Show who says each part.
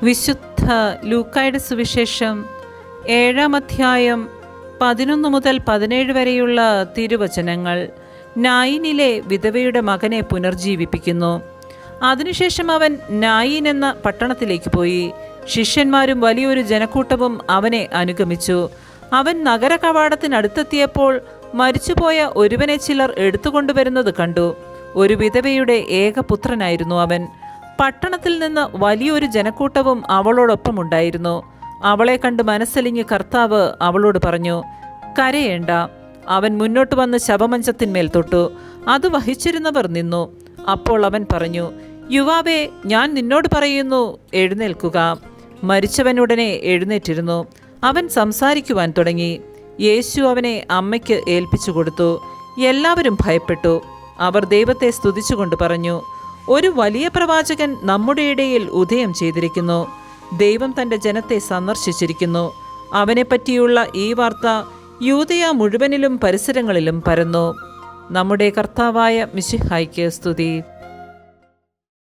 Speaker 1: വിശുദ്ധ ലൂക്കായുടെ സുവിശേഷം 7-ാം അധ്യായം 11 മുതൽ 17 വരെയുള്ള തിരുവചനങ്ങൾ. നായിനിലെ വിധവയുടെ മകനെ പുനർജീവിപ്പിക്കുന്നു. അതിനുശേഷം അവൻ നായിൻ എന്ന പട്ടണത്തിലേക്ക് പോയി. ശിഷ്യന്മാരും വലിയൊരു ജനക്കൂട്ടവും അവനെ അനുഗമിച്ചു. അവൻ നഗര കവാടത്തിനടുത്തെത്തിയപ്പോൾ മരിച്ചുപോയ ഒരുവനെ ചിലർ എടുത്തുകൊണ്ടുവരുന്നത് കണ്ടു. ഒരു വിധവയുടെ ഏകപുത്രനായിരുന്നു അവൻ. പട്ടണത്തിൽ നിന്ന് വലിയൊരു ജനക്കൂട്ടവും അവളോടൊപ്പമുണ്ടായിരുന്നു. അവളെ കണ്ട് മനസ്സലിഞ്ഞ് കർത്താവ് അവളോട് പറഞ്ഞു, കരയേണ്ട. അവൻ മുന്നോട്ട് വന്ന് ശവമഞ്ചത്തിന്മേൽ തൊട്ടു. അത് വഹിച്ചിരുന്നവർ നിന്നു. അപ്പോൾ അവൻ പറഞ്ഞു, യുവാവേ, ഞാൻ നിന്നോട് പറയുന്നു, എഴുന്നേൽക്കുക. മരിച്ചവനുടനെ എഴുന്നേറ്റിരുന്നു. അവൻ സംസാരിക്കുവാൻ തുടങ്ങി. യേശു അവനെ അമ്മയ്ക്ക് ഏൽപ്പിച്ചു കൊടുത്തു. എല്ലാവരും ഭയപ്പെട്ടു. അവർ ദൈവത്തെ സ്തുതിച്ചുകൊണ്ട് പറഞ്ഞു, ഒരു വലിയ പ്രവാചകൻ നമ്മുടെ ഇടയിൽ ഉദയം ചെയ്തിരിക്കുന്നു. ദൈവം തൻ്റെ ജനത്തെ സന്ദർശിച്ചിരിക്കുന്നു. അവനെപ്പറ്റിയുള്ള ഈ വാർത്ത യൂദയ മുഴുവനിലും പരിസരങ്ങളിലും പരന്നു. നമ്മുടെ കർത്താവായ മിശിഹായ്ക്ക് സ്തുതി.